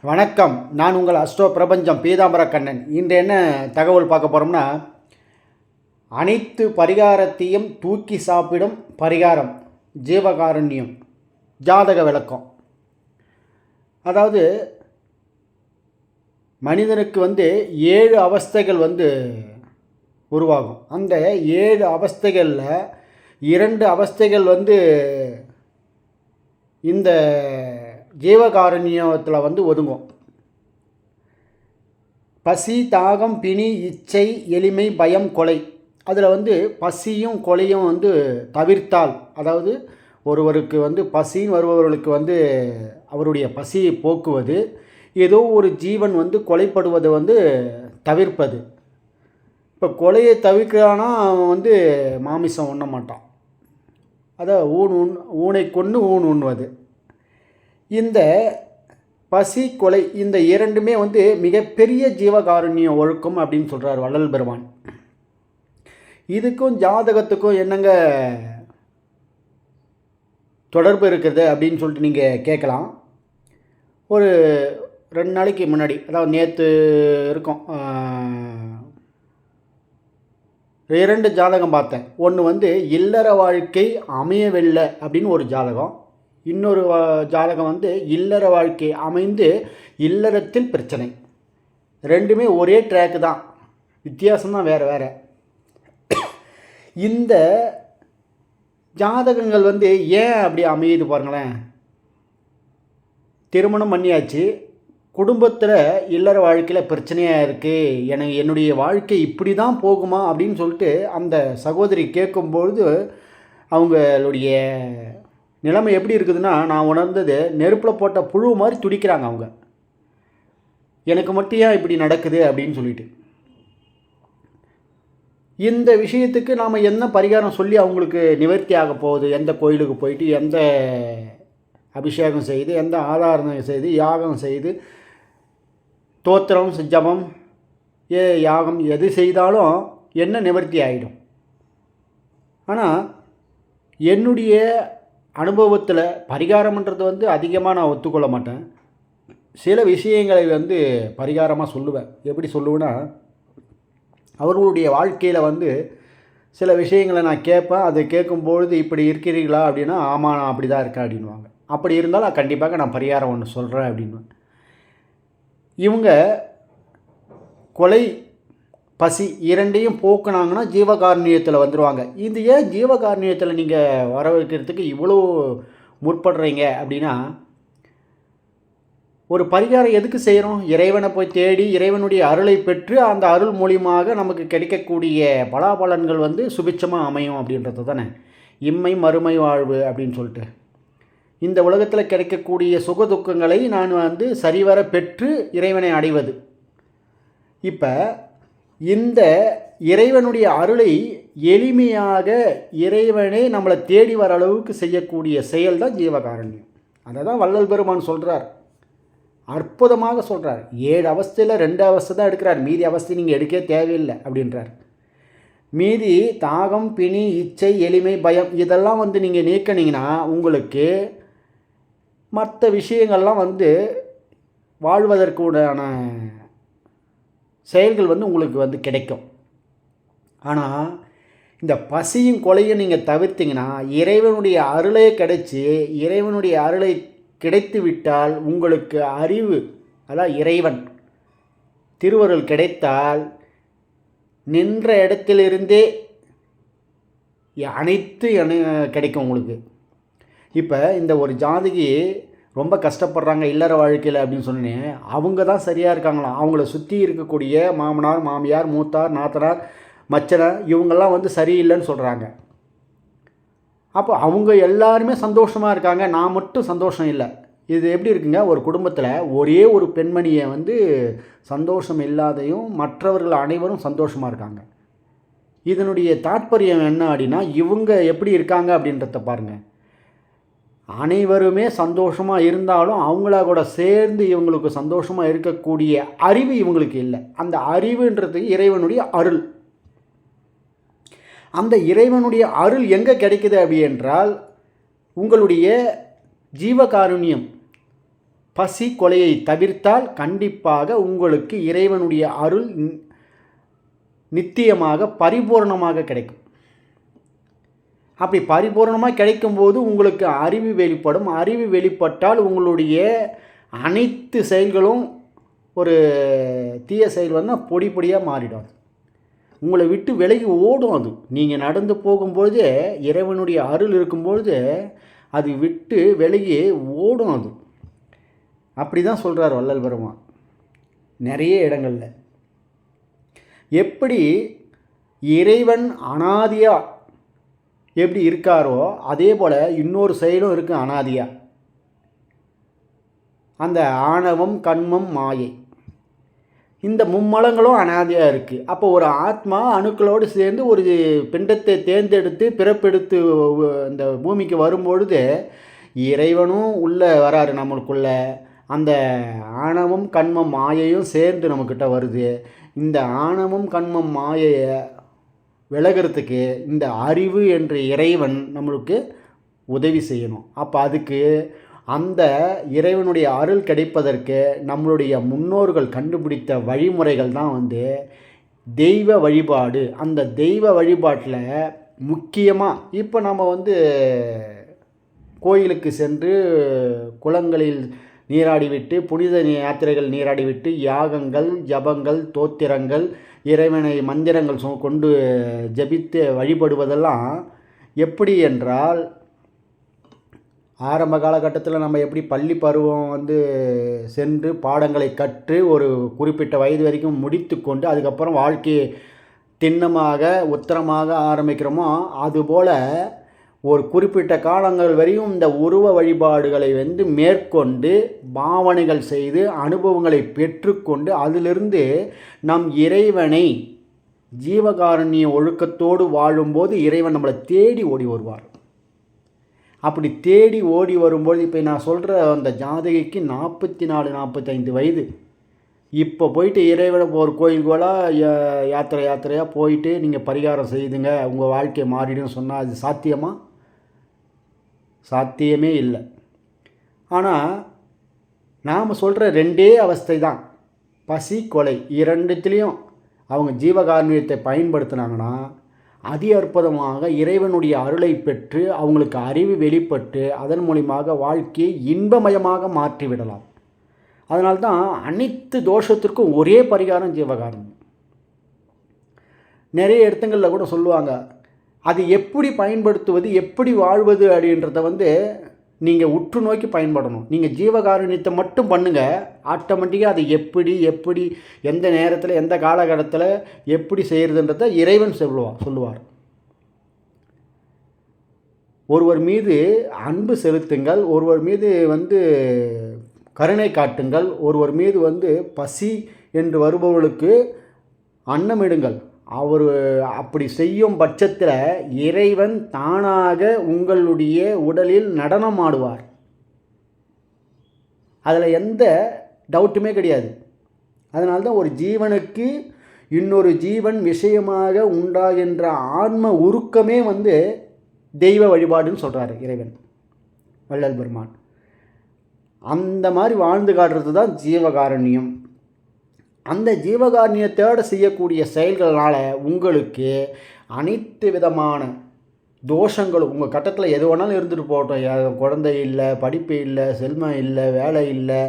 வணக்கம். நான் உங்கள் அஸ்ட்ரோ பிரபஞ்சம் பீதாம்பர கண்ணன். இன்று என்ன தகவல் பார்க்க போகிறோம்னா, அனைத்து பரிகாரத்தையும் தூக்கி சாப்பிடும் பரிகாரம் ஜீவகாருண்யம் ஜாதக விளக்கம். அதாவது மனிதனுக்கு 7 அவஸ்தைகள் உருவாகும். அந்த 7 அவஸ்தைகளில் 2 அவஸ்தைகள் இந்த ஜீவகாருண்யத்தில் ஒதுங்கும். பசி, தாகம், பிணி, இச்சை, எளிமை, பயம், கொலை. அதில் பசியும் கொலையும் தவிர்த்தால், அதாவது ஒருவருக்கு பசின்னு வருபவர்களுக்கு அவருடைய பசியை போக்குவது, ஏதோ ஒரு ஜீவன் கொலைப்படுவதை தவிர்ப்பது. இப்போ கொலையை தவிர்க்கிறானா அவன் மாமிசம் உண்ண மாட்டான். அதை ஊனை கொண்டு ஊன் உண்ணுவது. இந்த பசி, கொலை இந்த இரண்டுமே மிகப்பெரிய ஜீவகாருண்ய ஒழுக்கம் அப்படின்னு சொல்கிறார் வள்ளல் பெருமான். இதுக்கும் ஜாதகத்துக்கும் என்னங்க தொடர்பு இருக்குது அப்படின்னு சொல்லிட்டு நீங்கள் கேட்கலாம். ஒரு 2 நாளைக்கு முன்னாடி, அதாவது நேற்று இருக்கும், 2 ஜாதகம் பார்த்தேன். ஒன்று இல்லற வாழ்க்கை அமையவில்லை அப்படின்னு ஒரு ஜாதகம். இன்னொரு ஜாதகம் இல்லற வாழ்க்கை அமைந்து இல்லறத்தில் பிரச்சனை. ரெண்டுமே ஒரே ட்ராக்கு தான், வித்தியாசம்தான் வேறு வேறு. இந்த ஜாதகங்கள் ஏன் அப்படி அமையுது பாருங்களேன். திருமணம் பண்ணியாச்சு, குடும்பத்தில் இல்லற வாழ்க்கையில் பிரச்சனையாக இருக்குது, என்னுடைய வாழ்க்கை இப்படி தான் போகுமா அப்படின்னு சொல்லிட்டு அந்த சகோதரி கேட்கும்பொழுது அவங்களுடைய நிலைமை எப்படி இருக்குதுன்னா, நான் உணர்ந்தது, நெருப்பில் போட்ட புழு மாதிரி துடிக்கிறாங்க அவங்க. எனக்கு மட்டும் ஏன் இப்படி நடக்குது அப்படின்னு சொல்லிட்டு. இந்த விஷயத்துக்கு நாம் என்ன பரிகாரம் சொல்லி அவங்களுக்கு நிவர்த்தி ஆக போகுது? எந்த கோயிலுக்கு போயிட்டு எந்த அபிஷேகம் செய்து, எந்த ஆதாரம் செய்து, யாகம் செய்து, தோத்திரம், ஜபம், யாகம் எது செய்தாலும் என்ன நிவர்த்தி ஆகிடும். ஆனால் என்னுடைய அனுபவத்தில் பரிகாரம்ன்றது அதிகமாக நான் ஒத்துக்கொள்ள மாட்டேன். சில விஷயங்களை பரிகாரமாக சொல்லுவேன். எப்படி சொல்லுவேன்னா, அவர்களுடைய வாழ்க்கையில் சில விஷயங்களை நான் கேட்பேன். அதை கேட்கும்பொழுது இப்படி இருக்கிறீர்களா அப்படின்னா, ஆமாம் நான் அப்படி தான் இருக்கேன் அப்படின்வாங்க. அப்படி இருந்தால் நான் கண்டிப்பாக நான் பரிகாரம் ஒன்று சொல்கிறேன் அப்படின்வேன். இவங்க கொலை, பசி இரண்டையும் போக்குனாங்கன்னா ஜீவகாருண்யத்தில் வந்துடுவாங்க. இது ஏன் ஜீவகாருண்யத்தில் நீங்கள் வர வைக்கிறதுக்கு இவ்வளோ முற்படுறீங்க அப்படின்னா, ஒரு பரிகாரம் எதுக்கு செய்கிறோம்? இறைவனை போய் தேடி இறைவனுடைய அருளை பெற்று அந்த அருள் மூலியமாக நமக்கு கிடைக்கக்கூடிய பலாபலன்கள் சுபிட்சமாக அமையும் அப்படின்றது தானே இம்மை மறுமை வாழ்வு அப்படின்னு சொல்லிட்டு. இந்த உலகத்தில் கிடைக்கக்கூடிய சுக துக்கங்களை நான் சரிவர பெற்று இறைவனை அடைவது. இப்போ இந்த இறைவனுடைய அருளை எளிமையாக இறைவனே நம்மளை தேடி வர அளவுக்கு செய்யக்கூடிய செயல் தான் ஜீவகாருண்யம். அதை தான் வள்ளல் பெருமான் சொல்கிறார், அற்புதமாக சொல்கிறார். 7 அவஸ்தையில் 2 அவஸ்தை தான் எடுக்கிறார், மீதி அவஸ்தை நீங்கள் எடுக்க தேவையில்லை அப்படின்றார். மீதி தாகம், பிணி, இச்சை, எளிமை, பயம் இதெல்லாம் நீங்கள் நீக்கினீங்கன்னா உங்களுக்கு மற்ற விஷயங்கள்லாம் வாழ்வதற்குடான செயல்கள் உங்களுக்கு கிடைக்கும். ஆனால் இந்த பசியும் கொலையும் நீங்கள் தவிர்த்திங்கன்னா, இறைவனுடைய அருளே கிடைச்சி, இறைவனுடைய அருளை கிடைத்து விட்டால் உங்களுக்கு அறிவு, அதான் இறைவன் திருவருள் கிடைத்தால் நின்ற இடத்திலிருந்தே அனைத்து கிடைக்கும் உங்களுக்கு. இப்போ இந்த ஒரு ஜாதகி ரொம்ப கஷ்டப்படுறாங்க இல்லற வாழ்க்கையில் அப்படின்னு சொன்னேன். அவங்க தான் சரியாக இருக்காங்களாம். அவங்கள சுற்றி இருக்கக்கூடிய மாமனார், மாமியார், மூத்தார், நாத்தனார், மச்சனார் இவங்கெல்லாம் சரியில்லைன்னு சொல்கிறாங்க. அப்போ அவங்க எல்லாருமே சந்தோஷமாக இருக்காங்க, நான் மட்டும் சந்தோஷம் இல்லை. இது எப்படி இருக்குங்க? ஒரு குடும்பத்தில் ஒரே ஒரு பெண்மணியை சந்தோஷம் இல்லாதையும் மற்றவர்கள் அனைவரும் சந்தோஷமாக இருக்காங்க. இதனுடைய தாற்பயம் என்ன அப்படின்னா, இவங்க எப்படி இருக்காங்க அப்படின்றத பாருங்கள். அனைவருமே சந்தோஷமாக இருந்தாலும் அவங்களா கூட சேர்ந்து இவங்களுக்கு சந்தோஷமாக இருக்கக்கூடிய அறிவு இவங்களுக்கு இல்லை. அந்த அறிவுன்றது இறைவனுடைய அருள். அந்த இறைவனுடைய அருள் எங்கே கிடைக்குது அப்படி என்றால், உங்களுடைய ஜீவகாருண்யம் பசி கொலையை தவிர்த்தால் கண்டிப்பாக உங்களுக்கு இறைவனுடைய அருள் நித்தியமாக பரிபூர்ணமாக கிடைக்கும். அப்படி பரிபூர்ணமாக கிடைக்கும்போது உங்களுக்கு அறிவு வெளிப்படும். அறிவு வெளிப்பட்டால் உங்களுடைய அனைத்து செயல்களும் ஒரு தீய செயல் வந்தால் பொடி பொடியாக மாறிடும். உங்களை விட்டு விலகி ஓடும். அது நீங்கள் நடந்து போகும்பொழுது இறைவனுடைய அருள் இருக்கும்பொழுது அது விட்டு விலகி ஓடும். அது அப்படி தான் சொல்கிறார் வள்ளல் பெருமான் நிறைய இடங்களில். எப்படி இறைவன் அனாதியாக எப்படி இருக்காரோ அதே போல் இன்னொரு செயலும் இருக்குது அனாதியாக. அந்த ஆணவம், கண்மம், மாயை, இந்த மும்மலங்களும் அனாதியாக இருக்குது. அப்போ ஒரு ஆத்மா அணுக்களோடு சேர்ந்து ஒரு பிண்டத்தை தேர்ந்தெடுத்து பிறப்பெடுத்து இந்த பூமிக்கு வரும்பொழுது இறைவனும் உள்ளே வராரு நம்மளுக்குள்ள. அந்த ஆணவம், கண்மம், மாயையும் சேர்ந்து நம்மக்கிட்ட வருது. இந்த ஆணவம், கண்மம், மாயையை விலகிறதுக்கு இந்த அறிவு என்ற இறைவன் நம்மளுக்கு உதவி செய்யணும். அப்போ அதுக்கு அந்த இறைவனுடைய அருள் கிடைப்பதற்கு நம்மளுடைய முன்னோர்கள் கண்டுபிடித்த வழிமுறைகள் தான் தெய்வ வழிபாடு. அந்த தெய்வ வழிபாட்டில் முக்கியமாக இப்போ நம்ம கோயிலுக்கு சென்று குளங்களில் நீராடிவிட்டு புனித யாத்திரைகள் நீராடிவிட்டு யாகங்கள், ஜபங்கள், தோத்திரங்கள், இறைவனை மந்திரங்கள் கொண்டு ஜபித்து வழிபடுவதெல்லாம் எப்படி என்றால், ஆரம்ப காலகட்டத்தில் நம்ம எப்படி பள்ளி பருவம் சென்று பாடங்களை கற்று ஒரு குறிப்பிட்ட வயது வரைக்கும் முடித்து கொண்டு அதுக்கப்புறம் வாழ்க்கையை திண்ணமாக உத்தரமாக ஆரம்பிக்கிறோமோ அதுபோல் ஒரு குறிப்பிட்ட காலங்கள் வரையும் இந்த உருவ வழிபாடுகளை மேற்கொண்டு பாவனைகள் செய்து அனுபவங்களை பெற்றுக்கொண்டு அதிலிருந்து நம் இறைவனை ஜீவகாருண்ய ஒழுக்கத்தோடு வாழும்போது இறைவன் நம்மளை தேடி ஓடி வருவார். அப்படி தேடி ஓடி வரும்போது இப்போ நான் சொல்கிற அந்த ஜாதகிக்கு 44-45 வயது. இப்போ போயிட்டு இறைவனை ஒரு கோயிலுக்கெல்லாம் யாத்திரையாக போயிட்டு நீங்கள் பரிகாரம் செய்துங்க உங்கள் வாழ்க்கை மாறிடுன்னு சொன்னால் அது சாத்தியமா? சாத்தியமே இல்லை. ஆனால் நாம் சொல்கிற ரெண்டே அவஸ்தை தான், பசி, கொலை. இரண்டுத்திலையும் அவங்க ஜீவகாருண்யத்தை பயன்படுத்தினாங்கன்னா அதி அற்புதமாக இறைவனுடைய அருளை பெற்று அவங்களுக்கு அறிவு வெளிப்பட்டு அதன் மூலியமாக வாழ்க்கையை இன்பமயமாக மாற்றிவிடலாம். அதனால்தான் அனைத்து தோஷத்திற்கும் ஒரே பரிகாரம் ஜீவகாருண்யம். நிறைய இடத்துங்களில் கூட சொல்லுவாங்க, அது எப்படி பயன்படுத்துவது, எப்படி வாழ்வது அப்படின்றத நீங்கள் உற்று நோக்கி பயன்படணும். நீங்கள் ஜீவகாருண்யத்தை மட்டும் பண்ணுங்கள், ஆட்டோமேட்டிக்காக அது எப்படி எந்த நேரத்தில் எந்த காலகட்டத்தில் எப்படி செய்கிறதுன்றத இறைவன் சொல்லுவார். ஒருவர் மீது அன்பு செலுத்துங்கள், ஒருவர் மீது கருணை காட்டுங்கள், ஒருவர் மீது பசி என்று வருபவர்களுக்கு அன்னமிடுங்கள். அவர் அப்படி செய்யும் பட்சத்தில் இறைவன் தானாக உங்களுடைய உடலில் நடனம் ஆடுவார். அதில் எந்த டவுட்டுமே கிடையாது. அதனால்தான் ஒரு ஜீவனுக்கு இன்னொரு ஜீவன் விஷயமாக உண்டாகின்ற ஆன்ம உருக்கமே தெய்வ வழிபாடுன்னு சொல்கிறாரு இறைவன் வள்ளல் பெருமான். அந்த மாதிரி வாழ்ந்து காட்டுறது தான் ஜீவகாருண்யம். அந்த ஜீவகாருண்யத்தோடு செய்யக்கூடிய செயல்களால் உங்களுக்கு அனைத்து விதமான தோஷங்களும் உங்கள் கட்டத்தில் எது வேணாலும் இருந்துட்டு போகட்டும். குழந்தை இல்லை, படிப்பு இல்லை, செல்வம் இல்லை, வேலை இல்லை,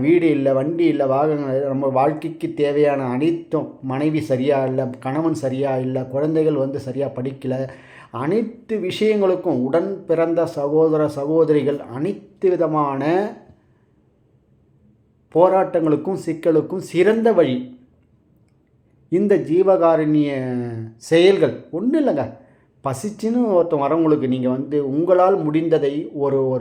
வீடு இல்லை, வண்டி இல்லை, வாகனங்கள், நம்ம வாழ்க்கைக்கு தேவையான அனைத்தும், மனைவி சரியாக இல்லை, கணவன் சரியாக இல்லை, குழந்தைகள் சரியாக படிக்கலை, அனைத்து விஷயங்களுக்கும் உடன் பிறந்த சகோதர சகோதரிகள் அனைத்து விதமான போராட்டங்களுக்கும் சிக்கலுக்கும் சிறந்த வழி இந்த ஜீவகாருண்ய செயல்கள். ஒன்றும் இல்லைங்க, பசிச்சுன்னு ஒருத்தன் வரவங்களுக்கு நீங்கள் உங்களால் முடிந்ததை ஒரு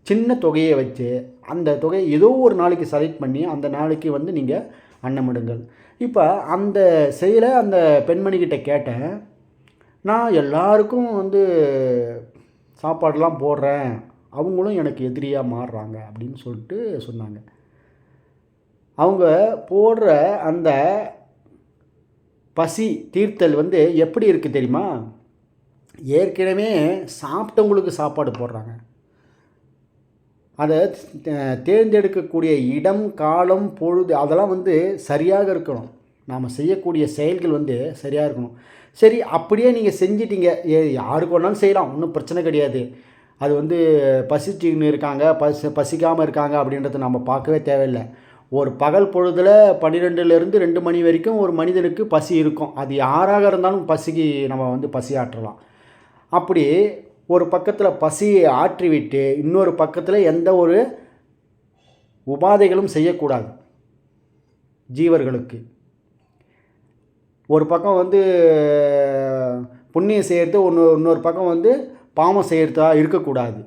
சின்ன தொகையை வச்சு அந்த தொகையை ஏதோ ஒரு நாளைக்கு செலக்ட் பண்ணி அந்த நாளைக்கு நீங்கள் அன்னமிடுங்கள். இப்போ அந்த செயலை அந்த பெண்மணிக்கிட்ட கேட்டேன். நான் எல்லாருக்கும் சாப்பாடெலாம் போடுறேன், அவங்களும் எனக்கு எதிரியாக மாறுறாங்க அப்படின்னு சொல்லிட்டு சொன்னாங்க. அவங்க போடுற அந்த பசி தீர்த்தல் எப்படி இருக்குது தெரியுமா? ஏற்கனவே சாப்பிட்டவங்களுக்கு சாப்பாடு போடுறாங்க. அதை தேர்ந்தெடுக்கக்கூடிய இடம், காலம், பொழுது அதெல்லாம் வந்து சரியாக இருக்கணும். நாம் செய்யக்கூடிய செயல்கள் வந்து சரியாக இருக்கணும். சரி, அப்படியே நீங்கள் செஞ்சிட்டீங்க, யாருக்கு வேணாலும் செய்யலாம், ஒன்றும் பிரச்சனை கிடையாது. அது வந்து பசிச்சுன்னு இருக்காங்க, பசிக்காமல் இருக்காங்க அப்படின்றத நம்ம பார்க்கவே தேவையில்லை. ஒரு பகல் பொழுதில் 12லேருந்து 2 மணி வரைக்கும் ஒரு மனிதனுக்கு பசி இருக்கும். அது யாராக இருந்தாலும் பசிக்கு நம்ம வந்து பசி ஆற்றலாம். அப்படி ஒரு பக்கத்தில் பசியை ஆற்றிவிட்டு இன்னொரு பக்கத்தில் எந்த ஒரு உபாதைகளும் செய்யக்கூடாது ஜீவர்களுக்கு. ஒரு பக்கம் வந்து புண்ணியம் செய்கிறது, இன்னொரு பக்கம் வந்து பாவம் செய்கிறதா இருக்கக்கூடாது.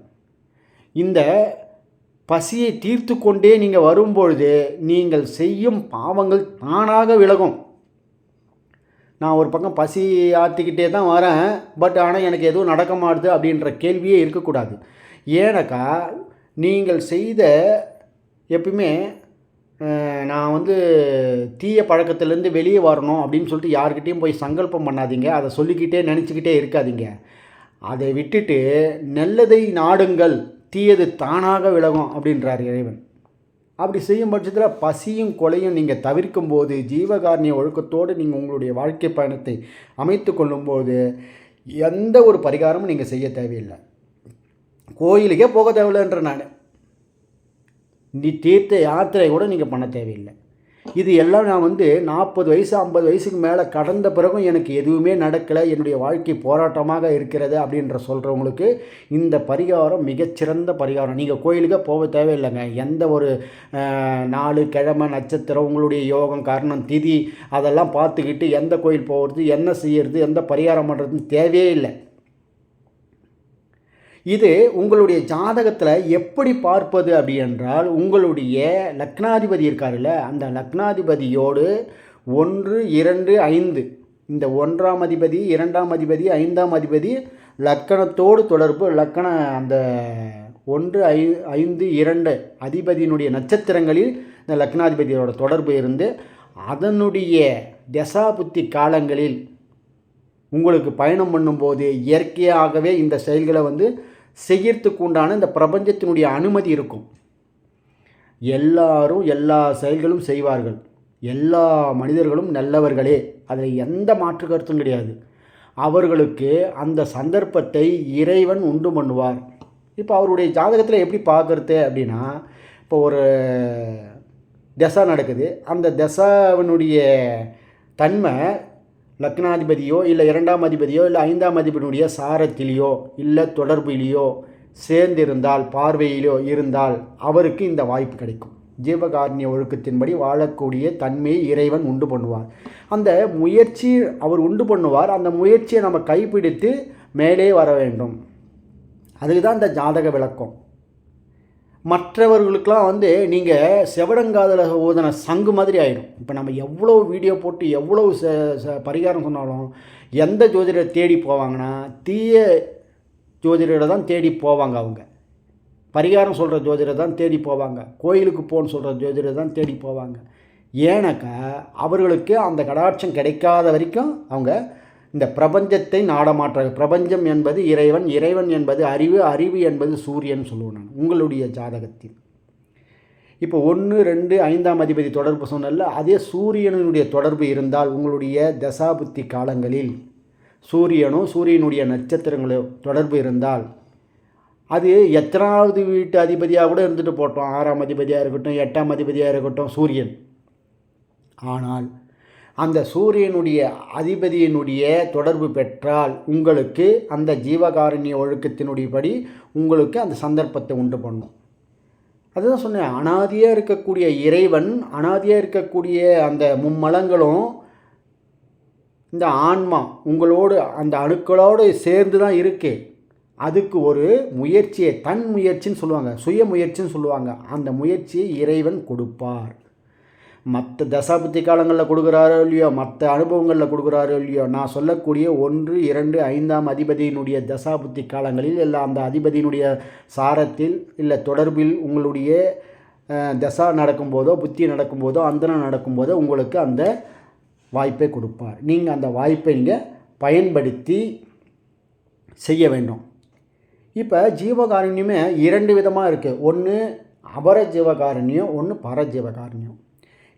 இந்த பசியை தீர்த்து கொண்டே நீங்கள் வரும்பொழுது நீங்கள் செய்யும் பாவங்கள் தானாக விலகும். நான் ஒரு பக்கம் பசி ஆற்றிக்கிட்டே தான் வரேன், ஆனால் எனக்கு எதுவும் நடக்க மாட்டுது அப்படின்ற கேள்வியே இருக்கக்கூடாது. ஏன்னாக்கா நீங்கள் செய்த எப்பயுமே நான் வந்து தீய பழக்கத்திலேருந்து வெளியே வரணும் அப்படின்னு சொல்லிட்டு யார்கிட்டையும் போய் சங்கல்பம் பண்ணாதீங்க. அதை சொல்லிக்கிட்டே நினச்சிக்கிட்டே இருக்காதீங்க. அதை விட்டுட்டு நல்லதை நாடுங்கள், தீயது தானாக விலகும் அப்படின்றார் இறைவன். அப்படி செய்யும் பட்சத்தில் பசியும் கொலையும் நீங்கள் தவிர்க்கும் போது, ஜீவகாருண்ய ஒழுக்கத்தோடு நீங்கள் உங்களுடைய வாழ்க்கை பயணத்தை அமைத்து கொள்ளும்போது எந்த ஒரு பரிகாரமும் நீங்கள் செய்ய தேவையில்லை. கோயிலுக்கே போக தேவையில்லைன்ற நான் தீர்த்த யாத்திரை கூட நீங்கள் பண்ண தேவையில்லை. இது எல்லாம் நான் வந்து 40 வயசு 50 வயசுக்கு மேலே கடந்த பிறகும் எனக்கு எதுவுமே நடக்கலை, என்னுடைய வாழ்க்கை போராட்டமாக இருக்கிறது அப்படின்ற சொல்கிறவங்களுக்கு இந்த பரிகாரம் மிகச்சிறந்த பரிகாரம். நீங்கள் கோயிலுக்கே போக தேவையில்லைங்க. எந்த ஒரு நாள், கிழமை, நட்சத்திரம், உங்களுடைய யோகம், கர்ணம், திதி அதெல்லாம் பார்த்துக்கிட்டு எந்த கோயில் போகிறது, என்ன செய்கிறது, எந்த பரிகாரம் பண்ணுறதுன்னு தேவையே இல்லை. இது உங்களுடைய ஜாதகத்தில் எப்படி பார்ப்பது அப்படி என்றால், உங்களுடைய லக்னாதிபதி இருக்காருல்ல, அந்த லக்னாதிபதியோடு 1, 2, 5 இந்த 1ஆம் அதிபதி, 2ஆம் அதிபதி, 5ஆம் அதிபதி லக்கணத்தோடு தொடர்பு, லக்கண அந்த 1, 5, 2 அதிபதியினுடைய நட்சத்திரங்களில் இந்த லக்னாதிபதியோட தொடர்பு இருந்து அதனுடைய தசாபுத்தி காலங்களில் உங்களுக்கு பயணம் பண்ணும்போது இயற்கையாகவே இந்த செயல்களை வந்து செய்யறதுக்கு உண்டான இந்த பிரபஞ்சத்தினுடைய அனுமதி இருக்கும். எல்லாரும் எல்லா செயல்களும் செய்வார்கள். எல்லா மனிதர்களும் நல்லவர்களே, அதில் எந்த மாற்று கருத்தும் கிடையாது. அவர்களுக்கு அந்த சந்தர்ப்பத்தை இறைவன் உண்டு பண்ணுவார். இப்போ அவருடைய ஜாதகத்தில் எப்படி பார்க்குறது அப்படின்னா, இப்போ ஒரு தசை நடக்குது, அந்த தசாவினுடைய தன்மை லக்னாதிபதியோ இல்லை 2ஆம் அதிபதியோ இல்லை 5ஆம் அதிபதியுடைய சாரத்திலேயோ இல்லை தொடர்பிலேயோ சேர்ந்திருந்தால், பார்வையிலோ இருந்தால் அவருக்கு இந்த வாய்ப்பு கிடைக்கும். ஜீவகாருண்ய ஒழுக்கத்தின்படி வாழக்கூடிய தன்மையை இறைவன் உண்டு பண்ணுவார். அந்த முயற்சி அவர் உண்டு பண்ணுவார். அந்த முயற்சியை நம்ம கைப்பிடித்து மேலே வர வேண்டும். அதுக்கு தான் இந்த ஜாதக விளக்கம். மற்றவர்களுக்கெலாம் வந்து நீங்கள் செவடங்காதில் ஊதின சங்கு மாதிரி ஆகிடும். இப்போ நம்ம எவ்வளோ வீடியோ போட்டு எவ்வளோ பரிகாரம் சொன்னாலும் எந்த ஜோதிடரை தேடி போவாங்கன்னா தீய ஜோதிடரை தான் தேடி போவாங்க. அவங்க பரிகாரம் சொல்கிற ஜோதிடரை தான் தேடி போவாங்க. கோயிலுக்கு போன்னு சொல்கிற ஜோதிடரை தான் தேடி போவாங்க. ஏன்னாக்கா அவர்களுக்கு அந்த கடாட்சம் கிடைக்காத வரைக்கும் அவங்க இந்த பிரபஞ்சத்தை நாடமாற்றாங்க. பிரபஞ்சம் என்பது இறைவன், இறைவன் என்பது அறிவு, அறிவு என்பது சூரியன் சொல்லுவேன் நான் உங்களுடைய ஜாதகத்தில். இப்போ 1, 2, 5ஆம் அதிபதி தொடர்பு சொன்னல, அதே சூரியனுடைய தொடர்பு இருந்தால் உங்களுடைய தசாபுத்தி காலங்களில் சூரியனும் சூரியனுடைய நட்சத்திரங்களோ தொடர்பு இருந்தால், அது எத்தனாவது வீட்டு அதிபதியாக கூட இருந்துட்டு போட்டோம், 6ஆம் அதிபதியாக இருக்கட்டும், 8ஆம் அதிபதியாக இருக்கட்டும், சூரியன். ஆனால் அந்த சூரியனுடைய அதிபதியினுடைய தொடர்பு பெற்றால் உங்களுக்கு அந்த ஜீவகாருண்ய ஒழுக்கத்தினுடைய படி உங்களுக்கு அந்த சந்தர்ப்பத்தை உண்டு பண்ணும். அதுதான் சொன்னேன், அனாதியாக இருக்கக்கூடிய இறைவன், அனாதியாக இருக்கக்கூடிய அந்த மும்மலங்களும் இந்த ஆன்மா உங்களோடு அந்த அணுக்களோடு சேர்ந்து தான் இருக்குது. அதுக்கு ஒரு முயற்சியை, தன் முயற்சின்னு சொல்லுவாங்க, சுய முயற்சின்னு சொல்லுவாங்க. அந்த முயற்சியை இறைவன் கொடுப்பார். மற்ற தசாபுத்தி காலங்களில் கொடுக்குறாரோ இல்லையோ, மற்ற அனுபவங்களில் கொடுக்குறாரோ இல்லையோ, நான் சொல்லக்கூடிய 1, 2, 5ஆம் அதிபதியினுடைய தசாபுத்தி காலங்களில் இல்லை அந்த அதிபதியினுடைய சாரத்தில் இல்லை தொடர்பில் உங்களுடைய தசா நடக்கும்போதோ, புத்தி நடக்கும்போதோ, அந்தரம் நடக்கும்போதோ உங்களுக்கு அந்த வாய்ப்பை கொடுப்பார். நீங்கள் அந்த வாய்ப்பை நீங்கள் பயன்படுத்தி செய்ய வேண்டும். இப்போ ஜீவகாருண்யமே 2 விதமாக இருக்குது. ஒன்று அபர ஜீவகாருண்யம், ஒன்று பரஜீவகாருண்யம்.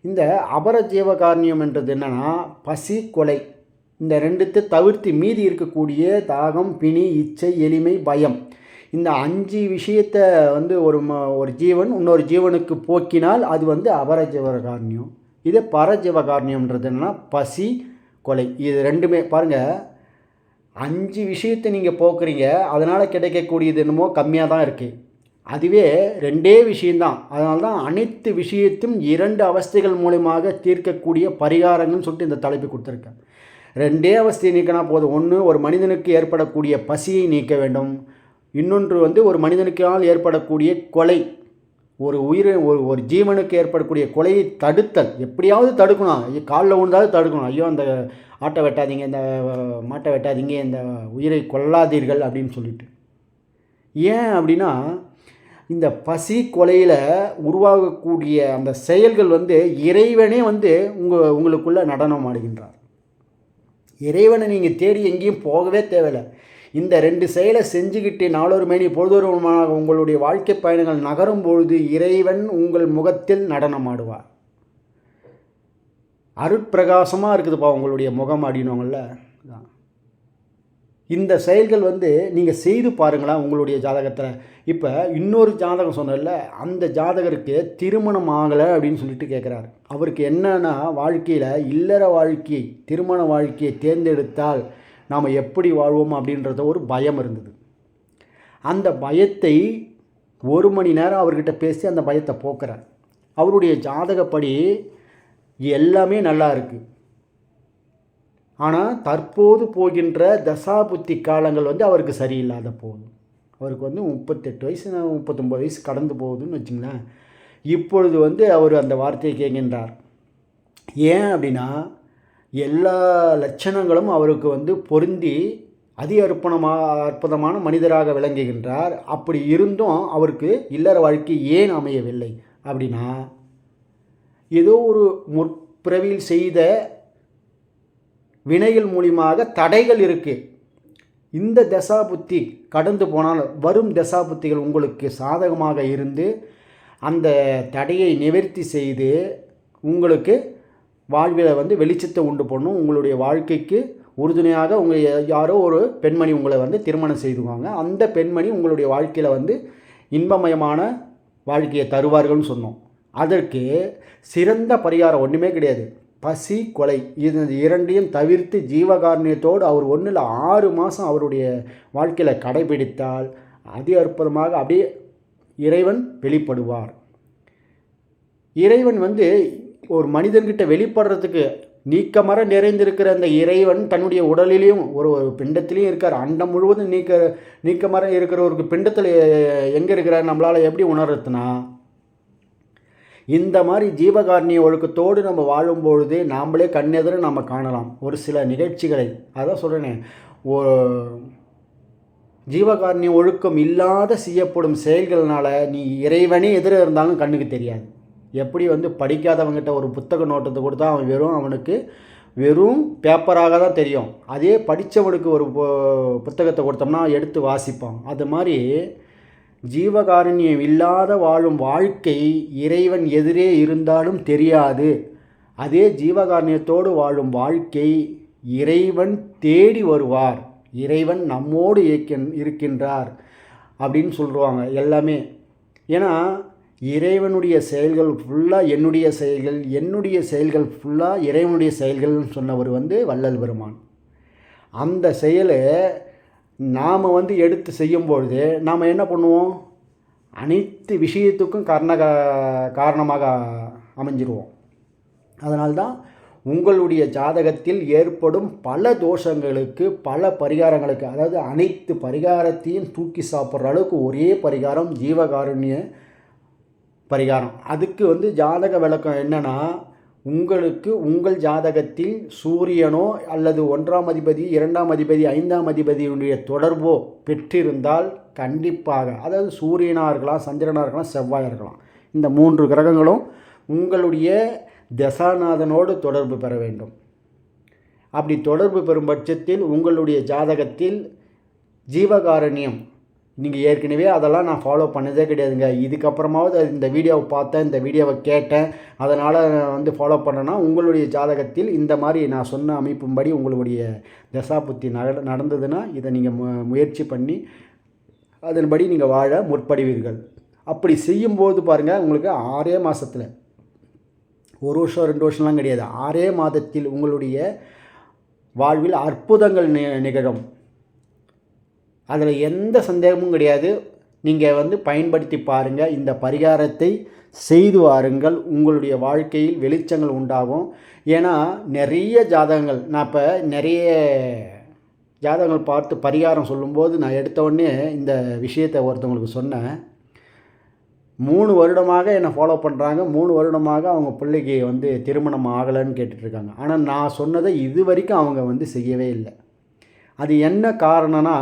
இந்த அபர ஜீவகாருண்யம்ன்றது என்னென்னா பசி, கொலை, இந்த 2த்தை தவிர்த்து மீதி இருக்கக்கூடிய தாகம், பிணி, இச்சை, எளிமை, பயம், இந்த 5 விஷயத்தை வந்து ஒரு ஜீவன் இன்னொரு ஜீவனுக்கு போக்கினால் அது வந்து அபர ஜீவகாருண்யம். இதே பரஜீவகாருண்யம்ன்றது என்னென்னா பசி, கொலை, இது 2மே பாருங்கள். 5 விஷயத்தை நீங்கள் போக்குறீங்க, அதனால் கிடைக்கக்கூடியது என்னமோ கம்மியாக தான் இருக்குது. அதுவே 2 விஷயந்தான். அதனால தான் அனைத்து விஷயத்தையும் 2 அவஸ்தைகள் மூலமாக தீர்க்கக்கூடிய பரிகாரங்கள்னு சொல்லிட்டு இந்த தலைப்பு கொடுத்துருக்கேன். 2 அவஸ்தையை நீக்கினா போதும். ஒன்று ஒரு மனிதனுக்கு ஏற்படக்கூடிய பசியை நீக்க வேண்டும். இன்னொன்று வந்து ஒரு மனிதனுக்கால் ஏற்படக்கூடிய கொலை, ஒரு ஜீவனுக்கு ஏற்படக்கூடிய கொலையை தடுத்தல். எப்படியாவது தடுக்கணும், காலில் விழுந்தாவது தடுக்கணும். ஐயோ அந்த ஆட்டை வெட்டாதீங்க, இந்த மாட்டை வெட்டாதீங்க, இந்த உயிரை கொல்லாதீர்கள் அப்படின்னு சொல்லிட்டு. ஏன் அப்படின்னா இந்த பசி கொலையில் உருவாகக்கூடிய அந்த செயல்கள் வந்து இறைவனே வந்து உங்களுக்குள்ளே நடனம் ஆடுகின்றார். இறைவனை நீங்கள் தேடி எங்கேயும் போகவே தேவையில்லை. இந்த 2 செயலை செஞ்சுக்கிட்டு நாளொரு மேனி பொழுதொருவமாக உங்களுடைய வாழ்க்கை பயணங்கள் நகரும் பொழுது இறைவன் உங்கள் முகத்தில் நடனம் ஆடுவார். அருட்பிரகாசமாக இருக்குதுப்பா உங்களுடைய முகம் அப்படின்னுவாங்கள்ல. இந்த செயல்கள் வந்து நீங்கள் செய்து பாருங்களேன் உங்களுடைய ஜாதகத்தில். இப்போ இன்னொரு ஜாதகம் சொன்னல, அந்த ஜாதகருக்கு திருமணம் ஆகலை அப்படின்னு சொல்லிட்டு கேட்குறாரு. அவருக்கு என்னென்னா வாழ்க்கையில் இல்லற வாழ்க்கையை, திருமண வாழ்க்கையை தேர்ந்தெடுத்தால் நாம் எப்படி வாழ்வோம் அப்படின்றத ஒரு பயம் இருந்தது. அந்த பயத்தை 1 மணி நேரம் அவர்கிட்ட பேசி அந்த பயத்தை போக்குறார். அவருடைய ஜாதகப்படி எல்லாமே நல்லா இருக்குது. ஆனால் தற்போது போகின்ற தசாபுத்தி காலங்கள் வந்து அவருக்கு சரியில்லாத போகுது. அவருக்கு வந்து 38 வயசு 39 வயசு கடந்து போகுதுன்னு வச்சுங்களேன். இப்பொழுது வந்து அவர் அந்த வார்த்தையை கேட்கின்றார். ஏன் அப்படின்னா எல்லா லட்சணங்களும் அவருக்கு வந்து பொருந்தி அற்புதமான மனிதராக விளங்குகின்றார். அப்படி இருந்தும் அவருக்கு இல்லற வாழ்க்கை ஏன் அமையவில்லை அப்படின்னா ஏதோ ஒரு முற்பிறவியில் செய்த வினைகள் மூலியமாக தடைகள் இருக்குது. இந்த தசாபுத்தி கடந்து போனால் வரும் தசாபுத்திகள் உங்களுக்கு சாதகமாக இருந்து அந்த தடையை நிவர்த்தி செய்து உங்களுக்கு வாழ்வில் வந்து வெளிச்சத்தை உண்டு பண்ணும். உங்களுடைய வாழ்க்கைக்கு உறுதுணையாக யாரோ ஒரு பெண்மணி உங்களை வந்து திருமணம் செய்துவாங்க. அந்த பெண்மணி உங்களுடைய வாழ்க்கையில் வந்து இன்பமயமான வாழ்க்கையை தருவார்கள்னு சொன்னோம். அதற்கு சிறந்த பரிகாரம் ஒன்றுமே கிடையாது. பசி, கொலை, இது 2ஐயும் தவிர்த்து ஜீவகாருண்யத்தோடு அவர் 1 இல்லை 6 மாதம் அவருடைய வாழ்க்கையில் கடைபிடித்தால் அதி அற்புதமாக அப்படியே இறைவன் வெளிப்படுவார். இறைவன் வந்து ஒரு மனிதன்கிட்ட வெளிப்படுறதுக்கு நீக்கமர நிறைந்திருக்கிற அந்த இறைவன் தன்னுடைய உடலிலையும் ஒரு பிண்டத்திலையும் இருக்கார். அண்டம் முழுவதும் நீக்கமர இருக்கிற ஒரு பிண்டத்தில் எங்கே இருக்கிறார் நம்மளால் எப்படி உணர்றதுனா இந்த மாதிரி ஜீவகாருண்ய ஒழுக்கத்தோடு நம்ம வாழும்பொழுது நாம்ளே கண்ணெதிர நம்ம காணலாம் ஒரு சில நிகழ்ச்சிகளை. அதான் சொல்கிறேனே, ஜீவகாருண்ய ஒழுக்கம் இல்லாத செய்யப்படும் செயல்கள்னால நீ இறைவனே எதிர இருந்தாலும் கண்ணுக்கு தெரியாது. எப்படி வந்து படிக்காதவங்கிட்ட ஒரு புத்தக நோட்டத்தை கொடுத்தா அவனுக்கு வெறும் பேப்பராக தான் தெரியும். அதே படித்தவனுக்கு ஒரு புத்தகத்தை கொடுத்தோம்னா எடுத்து வாசிப்பான். அது மாதிரி ஜீவகாருண்யம் இல்லாத வாழும் வாழ்க்கை இறைவன் எதிரே இருந்தாலும் தெரியாது. அதே ஜீவகாருண்யத்தோடு வாழும் வாழ்க்கை இறைவன் தேடி வருவார். இறைவன் நம்மோடு இருக்கின்றார் அப்படின்னு சொல்லுவாங்க எல்லாமே. ஏன்னா இறைவனுடைய செயல்கள் ஃபுல்லாக என்னுடைய செயல்கள் ஃபுல்லாக இறைவனுடைய செயல்கள்னு சொன்னவர் வந்து வள்ளல் பெருமான். அந்த செயலை நாம் வந்து எடுத்து செய்யும்பொழுது நாம் என்ன பண்ணுவோம், அனைத்து விஷயத்துக்கும் காரணமாக அமைஞ்சிருவோம். அதனால்தான் உங்களுடைய ஜாதகத்தில் ஏற்படும் பல தோஷங்களுக்கு பல பரிகாரங்களுக்கு, அதாவது அனைத்து பரிகாரத்தையும் தூக்கி சாப்பிட்ற அளவுக்கு ஒரே பரிகாரம் ஜீவகாருண்ய பரிகாரம். அதுக்கு வந்து ஜாதக விளக்கம் என்னென்னா, உங்களுக்கு உங்கள் ஜாதகத்தில் சூரியனோ அல்லது 1ஆம் அதிபதி 2ஆம் அதிபதி 5ஆம் அதிபதியுடைய தொடர்போ பெற்றிருந்தால் கண்டிப்பாக, அதாவது சூரியனாக இருக்கலாம், சந்திரனாக இருக்கலாம், செவ்வாயாக இருக்கலாம், இந்த 3 கிரகங்களும் உங்களுடைய தசாநாதனோடு தொடர்பு பெற வேண்டும். அப்படி தொடர்பு பெறும் பட்சத்தில் உங்களுடைய ஜாதகத்தில் ஜீவகாருண்யம் நீங்கள் ஏற்கனவே அதெல்லாம் நான் ஃபாலோ பண்ணதே கிடையாதுங்க. இதுக்கப்புறமாவது இந்த வீடியோவை பார்த்தேன், இந்த வீடியோவை கேட்டேன், அதனால் வந்து ஃபாலோ பண்ணேன்னா உங்களுடைய ஜாதகத்தில் இந்த மாதிரி நான் சொன்ன அமைப்பும்படி உங்களுடைய தசாபுத்தி நடந்ததுன்னா இதை நீங்கள் முயற்சி பண்ணி அதன்படி நீங்கள் வாழ முற்படுவீர்கள். அப்படி செய்யும்போது பாருங்கள், உங்களுக்கு 6 மாதத்தில் 1 வருஷம் 2 வருஷம்லாம் கிடையாது, 6 மாதத்தில் உங்களுடைய வாழ்வில் அற்புதங்கள் நிகழும். அதில் எந்த சந்தேகமும் கிடையாது. நீங்கள் வந்து பயன்படுத்தி பாருங்கள். இந்த பரிகாரத்தை செய்து வாருங்கள். உங்களுடைய வாழ்க்கையில் வெளிச்சங்கள் உண்டாகும். ஏன்னா நிறைய ஜாதகங்கள், நான் இப்போ நிறைய ஜாதகங்கள் பார்த்து பரிகாரம் சொல்லும்போது நான் எடுத்த உடனே இந்த விஷயத்தை ஒருத்தவங்களுக்கு சொன்னேன். 3 வருடமாக என்னை ஃபாலோ பண்ணுறாங்க. 3 வருடமாக அவங்க பிள்ளைக்கு வந்து திருமணம் ஆகலைன்னு கேட்டுட்ருக்காங்க. ஆனால் நான் சொன்னதை இது வரைக்கும் அவங்க வந்து செய்யவே இல்லை. அது என்ன காரணம்னா,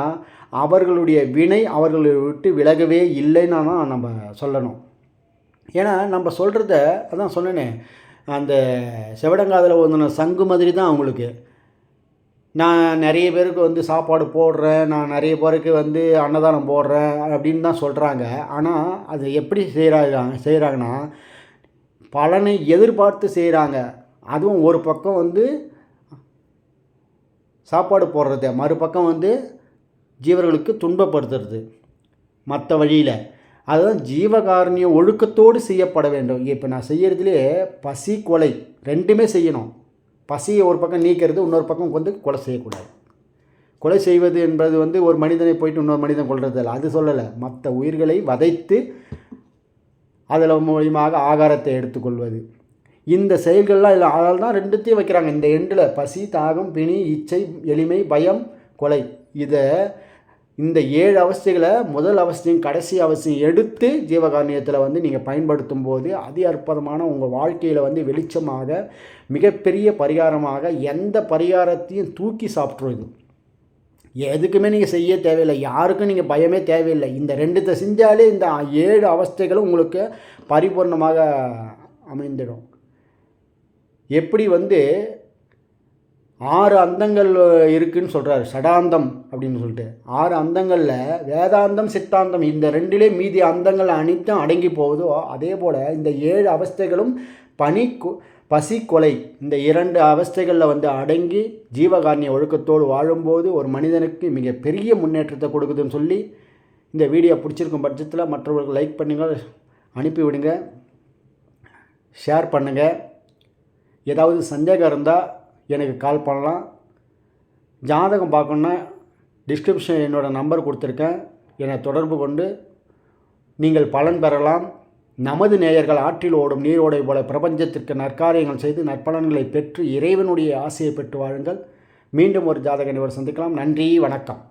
அவர்களுடைய வினை அவர்களை விட்டு விலகவே இல்லைன்னா நம்ம சொல்லணும். ஏன்னா நம்ம சொல்கிறத அதான் சொன்னேனே, அந்த செவடங்காதில் ஒன்று சங்கு மாதிரி தான் அவங்களுக்கு. நான் நிறைய பேருக்கு வந்து சாப்பாடு போடுறேன், நான் நிறைய பேருக்கு வந்து அன்னதானம் போடுறேன் அப்படின்னு தான் சொல்கிறாங்க. ஆனால் அது எப்படி செய்கிறாங்கன்னா பலனை எதிர்பார்த்து செய்கிறாங்க. அதுவும் ஒரு பக்கம் வந்து சாப்பாடு போடுறது, மறுபக்கம் வந்து ஜீவர்களுக்கு துன்பப்படுத்துறது மற்ற வழியில். அதுதான் ஜீவகாருண்ய ஒழுக்கத்தோடு செய்யப்பட வேண்டும். இப்போ நான் செய்கிறதுலே பசி கொலை ரெண்டுமே செய்யணும். பசியை ஒரு பக்கம் நீக்கிறது, இன்னொரு பக்கம் வந்து கொலை செய்யக்கூடாது. கொலை செய்வது என்பது வந்து ஒரு மனிதனை போயிட்டு இன்னொரு மனிதன் கொள்வது இல்லை, அது சொல்லலை. மற்ற உயிர்களை வதைத்து அதில் மூலியமாக ஆகாரத்தை எடுத்துக்கொள்வது, இந்த செயல்கள்லாம் இல்லை. அதனால தான் ரெண்டுத்தையும் வைக்கிறாங்க இந்த எண்டில். பசி, தாகம், பிணி, இச்சை, எளிமை, பயம், கொலை. இந்த 7 அவஸ்தைகளை முதல் அவஸ்தையும் கடைசி அவஸ்தையும் எடுத்து ஜீவகாருண்யத்தில் வந்து நீங்கள் பயன்படுத்தும் போது அதி அற்புதமான உங்கள் வாழ்க்கையில் வந்து வெளிச்சமாக மிகப்பெரிய பரிகாரமாக எந்த பரிகாரத்தையும் தூக்கி சாப்பிட்ரும். இது எதுக்குமே நீங்கள் செய்ய தேவையில்லை, யாருக்கும் நீங்கள் பயமே தேவையில்லை. இந்த 2 செஞ்சாலே இந்த 7 அவஸ்தைகளும் உங்களுக்கு பரிபூர்ணமாக அமைந்துடும். எப்படி வந்து 6 அந்தங்கள் இருக்குதுன்னு சொல்கிறார், ஷடாந்தம் அப்படின்னு சொல்லிட்டு. 6 அந்தங்களில் வேதாந்தம், சித்தாந்தம் இந்த 2லே மீதி அந்தங்கள் அனைத்தும் அடங்கி போகுதோ, அதே போல் இந்த 7 அவஸ்தைகளும் பசி, கொலை இந்த 2 அவஸ்தைகளில் வந்து அடங்கி ஜீவகாருண்ய ஒழுக்கத்தோடு வாழும்போது ஒரு மனிதனுக்கு மிக பெரிய முன்னேற்றத்தை கொடுக்குதுன்னு சொல்லி இந்த வீடியோ பிடிச்சிருக்கும் பட்சத்தில் மற்றவர்களுக்கு லைக் பண்ணுங்கள், அனுப்பிவிடுங்க, ஷேர் பண்ணுங்கள். ஏதாவது சந்தேகம் இருந்தால் எனக்கு கால் பண்ணலாம். ஜாதகம் பார்க்கணுன்னா டிஸ்கிரிப்ஷன் என்னோடய நம்பர் கொடுத்துருக்கேன், என்னை தொடர்பு கொண்டு நீங்கள் பலன் பெறலாம். நமது நேயர்கள் ஆற்றில் ஓடும் நீரோடை போல பிரபஞ்சத்திற்கு நற்காரியங்கள் செய்து நற்பலன்களை பெற்று இறைவனுடைய ஆசையை பெற்று வாழுங்கள். மீண்டும் ஒரு ஜாதக நிபுணர் சந்திக்கலாம். நன்றி, வணக்கம்.